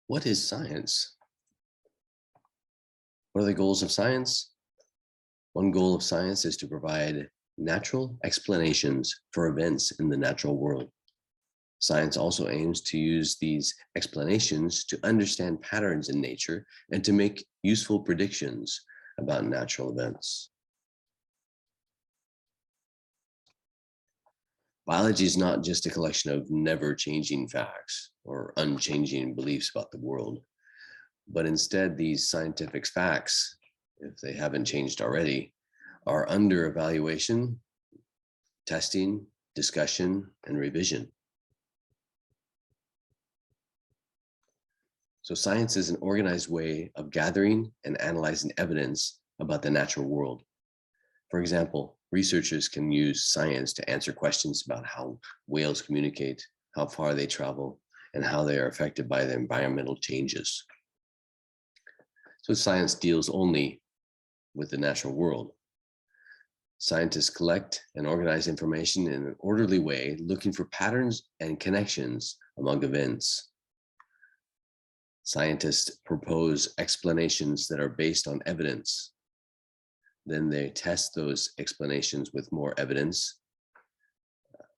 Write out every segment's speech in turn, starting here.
What is science? What are the goals of science? One goal of science is to provide natural explanations for events in the natural world. Science also aims to use these explanations to understand patterns in nature and to make useful predictions about natural events. Biology is not just a collection of never changing facts or unchanging beliefs about the world, but instead these scientific facts, if they haven't changed already, are under evaluation, testing, discussion, and revision. So science is an organized way of gathering and analyzing evidence about the natural world. For example, researchers can use science to answer questions about how whales communicate, how far they travel, and how they are affected by the environmental changes. So science deals only with the natural world. Scientists collect and organize information in an orderly way, looking for patterns and connections among events. Scientists propose explanations that are based on evidence. Then they test those explanations with more evidence,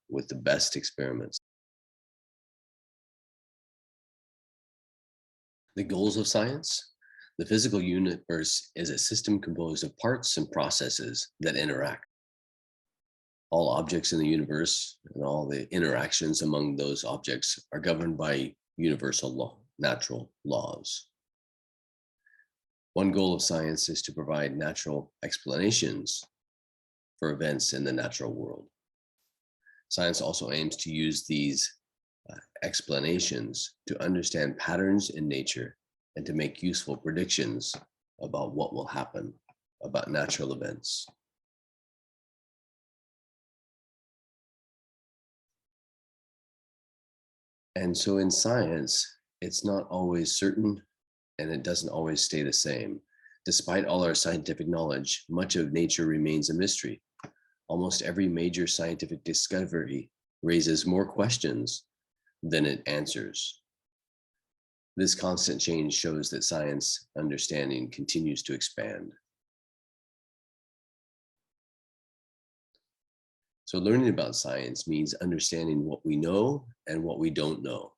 with the best experiments. The goals of science. The physical universe is a system composed of parts and processes that interact. All objects in the universe and all the interactions among those objects are governed by universal law, natural laws. One goal of science is to provide natural explanations for events in the natural world. Science also aims to use these explanations to understand patterns in nature and to make useful predictions about what will happen about natural events. And so in science, it's not always certain and it doesn't always stay the same. Despite all our scientific knowledge, much of nature remains a mystery. Almost every major scientific discovery raises more questions than it answers. This constant change shows that science understanding continues to expand. So learning about science means understanding what we know and what we don't know.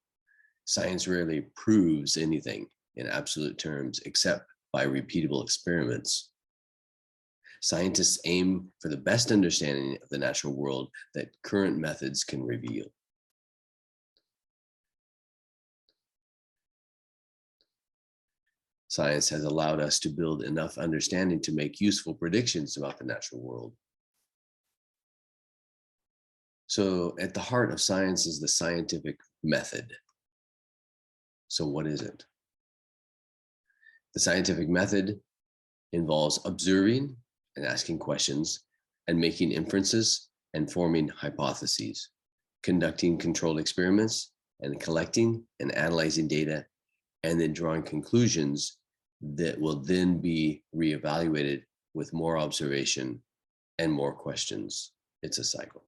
Science rarely proves anything in absolute terms except by repeatable experiments. Scientists aim for the best understanding of the natural world that current methods can reveal. Science has allowed us to build enough understanding to make useful predictions about the natural world. So at the heart of science is the scientific method. So what is it? The scientific method involves observing and asking questions and making inferences and forming hypotheses, conducting controlled experiments and collecting and analyzing data, and then drawing conclusions that will then be reevaluated with more observation and more questions. It's a cycle.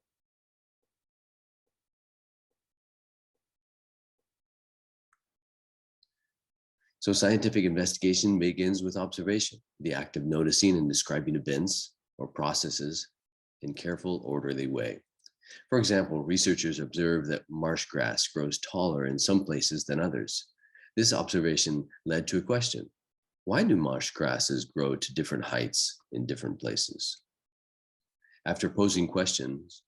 So scientific investigation begins with observation, the act of noticing and describing events or processes in careful, orderly way. For example, researchers observe that marsh grass grows taller in some places than others. This observation led to a question. Why do marsh grasses grow to different heights in different places? After posing questions,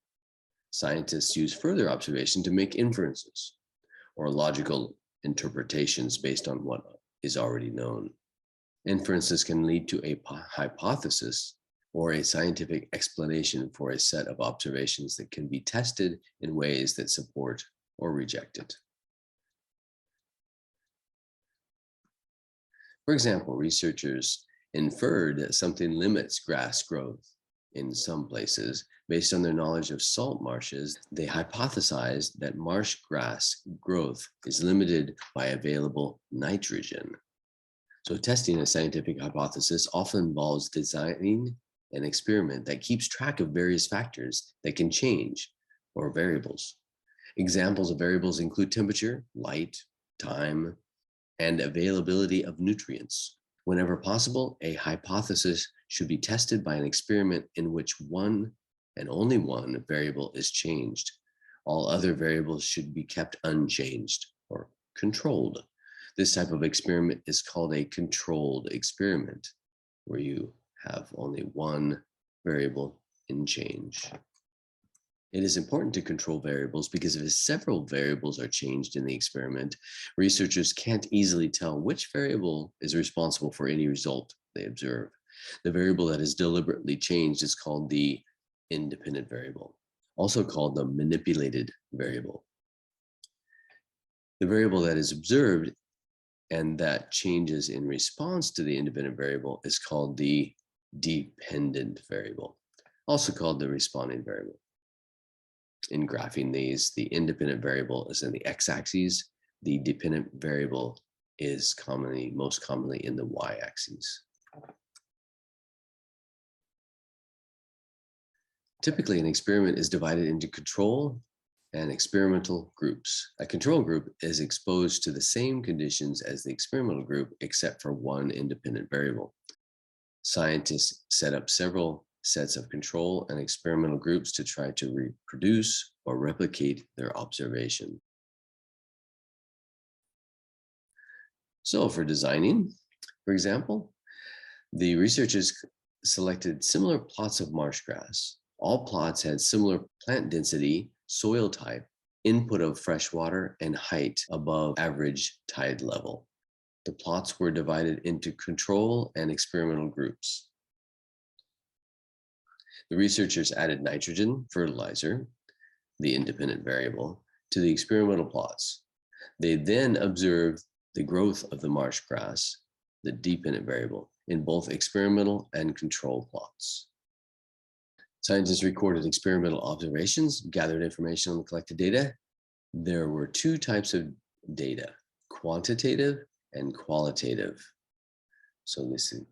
scientists use further observation to make inferences or logical interpretations based on what is already known. Inferences can lead to a hypothesis or a scientific explanation for a set of observations that can be tested in ways that support or reject it. For example, researchers inferred that something limits grass growth in some places based on their knowledge of salt marshes. They hypothesized that marsh grass growth is limited by available nitrogen. So testing a scientific hypothesis often involves designing an experiment that keeps track of various factors that can change or variables. Examples of variables include temperature, light, time, and availability of nutrients. Whenever possible, a hypothesis should be tested by an experiment in which one and only one variable is changed. All other variables should be kept unchanged or controlled. This type of experiment is called a controlled experiment, where you have only one variable in change. It is important to control variables because if several variables are changed in the experiment, researchers can't easily tell which variable is responsible for any result they observe. The variable that is deliberately changed is called the independent variable, also called the manipulated variable. The variable that is observed and that changes in response to the independent variable is called the dependent variable, also called the responding variable. In graphing these, the independent variable is in the x-axis. The dependent variable is most commonly in the y-axis. Typically, an experiment is divided into control and experimental groups. A control group is exposed to the same conditions as the experimental group, except for one independent variable. Scientists set up several sets of control and experimental groups to try to reproduce or replicate their observation. So for designing, for example, the researchers selected similar plots of marsh grass. All plots had similar plant density, soil type, input of fresh water, and height above average tide level. The plots were divided into control and experimental groups. The researchers added nitrogen fertilizer, the independent variable, to the experimental plots. They then observed the growth of the marsh grass, the dependent variable, in both experimental and control plots. Scientists recorded experimental observations, gathered information on the collected data. There were two types of data, quantitative and qualitative. So this is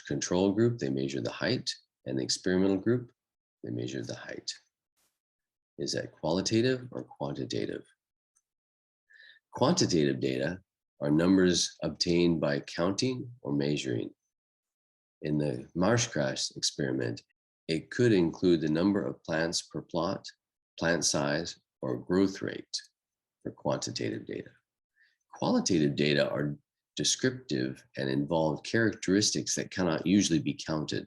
control group, they measure the height, and the experimental group, they measure the height. Is that qualitative or quantitative? Quantitative data are numbers obtained by counting or measuring. In the marsh grass experiment, it could include the number of plants per plot, plant size, or growth rate for quantitative data. Qualitative data are descriptive and involve characteristics that cannot usually be counted.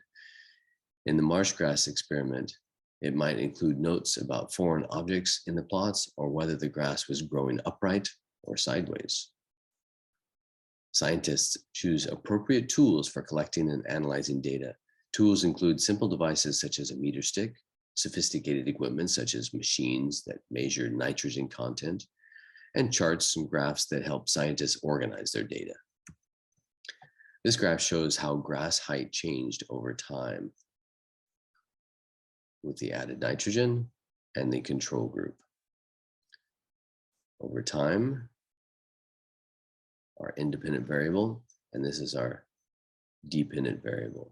In the marsh grass experiment, it might include notes about foreign objects in the plots or whether the grass was growing upright or sideways. Scientists choose appropriate tools for collecting and analyzing data. Tools include simple devices such as a meter stick, sophisticated equipment such as machines that measure nitrogen content, and charts and graphs that help scientists organize their data. This graph shows how grass height changed over time with the added nitrogen and the control group. Over time, our independent variable, and this is our dependent variable,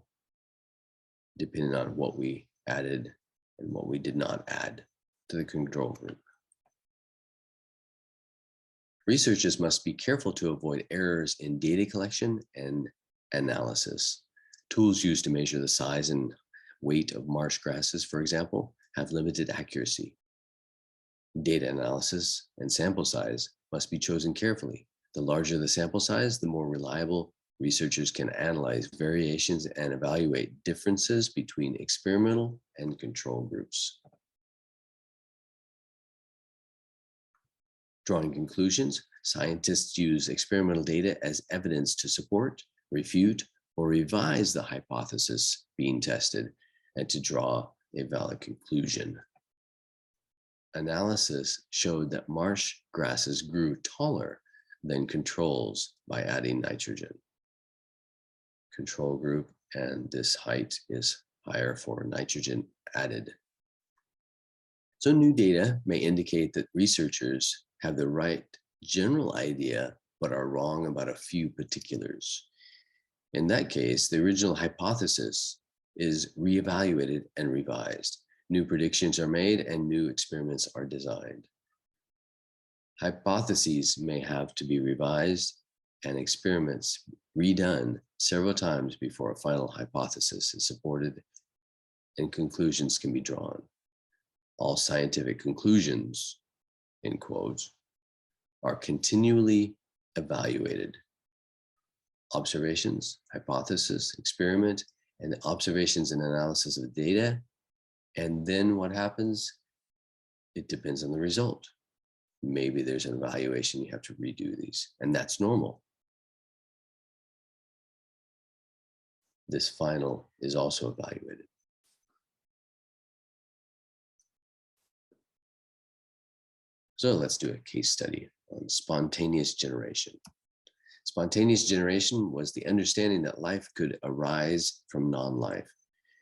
depending on what we added and what we did not add to the control group. Researchers must be careful to avoid errors in data collection and analysis. Tools used to measure the size and weight of marsh grasses, for example, have limited accuracy. Data analysis and sample size must be chosen carefully. The larger the sample size, the more reliable researchers can analyze variations and evaluate differences between experimental and control groups. Drawing conclusions, scientists use experimental data as evidence to support, refute, or revise the hypothesis being tested and to draw a valid conclusion. Analysis showed that marsh grasses grew taller than controls by adding nitrogen. Control group, and this height is higher for nitrogen added. So new data may indicate that researchers have the right general idea, but are wrong about a few particulars. In that case, the original hypothesis is reevaluated and revised. New predictions are made and new experiments are designed. Hypotheses may have to be revised and experiments redone several times before a final hypothesis is supported and conclusions can be drawn. All scientific conclusions, in quotes, are continually evaluated. Observations, hypothesis, experiment, and observations and analysis of data. And then what happens? It depends on the result. Maybe there's an evaluation, you have to redo these, and that's normal. This final is also evaluated. So let's do a case study on spontaneous generation. Spontaneous generation was the understanding that life could arise from non-life.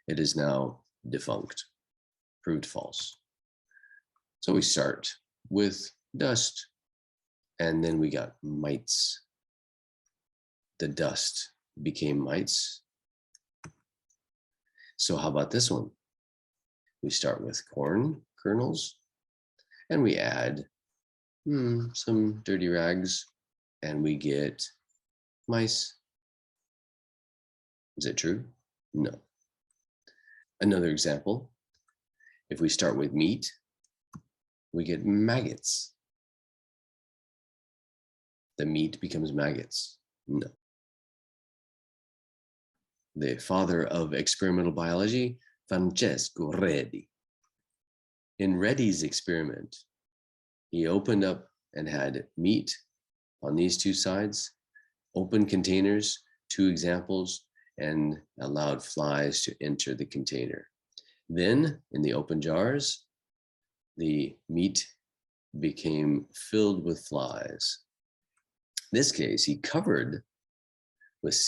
It is now defunct, proved false. So we start with dust, and then we got mites. The dust became mites. So how about this one? We start with corn kernels, and we add some dirty rags, and we get mice. Is it true? No. Another example, if we start with meat, we get maggots. The meat becomes maggots. No. The father of experimental biology, Francesco Redi. In Redi's experiment, he opened up and had meat on these two sides, open containers, 2 examples, and allowed flies to enter the container. Then in the open jars, the meat became filled with flies. In this case, he covered with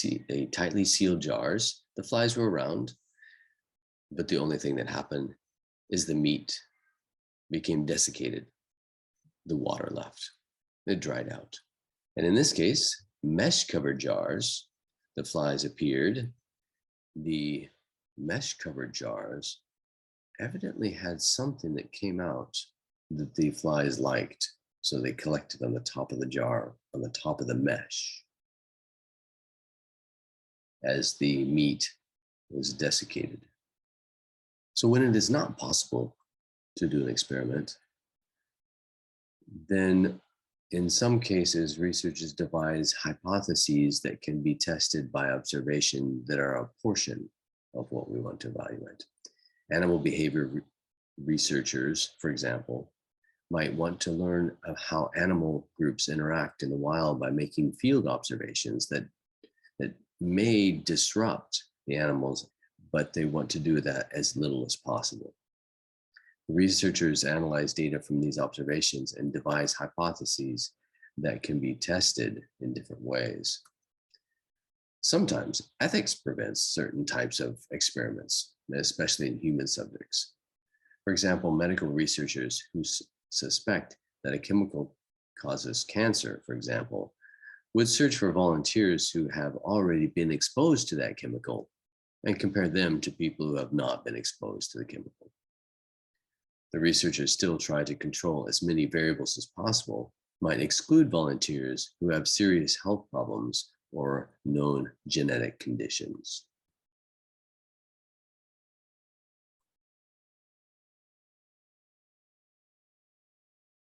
tightly sealed jars. The flies were around, but the only thing that happened is the meat became desiccated. The water left. It dried out. And in this case, mesh covered jars, the flies appeared. The mesh covered jars evidently had something that came out that the flies liked. So they collected on the top of the jar, on the top of the mesh, as the meat was desiccated. So when it is not possible to do an experiment, then in some cases, researchers devise hypotheses that can be tested by observation that are a portion of what we want to evaluate. Animal behavior researchers, for example, might want to learn of how animal groups interact in the wild by making field observations that may disrupt the animals, but they want to do that as little as possible. Researchers analyze data from these observations and devise hypotheses that can be tested in different ways. Sometimes ethics prevents certain types of experiments, especially in human subjects. For example, medical researchers who suspect that a chemical causes cancer, for example, would search for volunteers who have already been exposed to that chemical and compare them to people who have not been exposed to the chemical. The researchers still try to control as many variables as possible, might exclude volunteers who have serious health problems or known genetic conditions.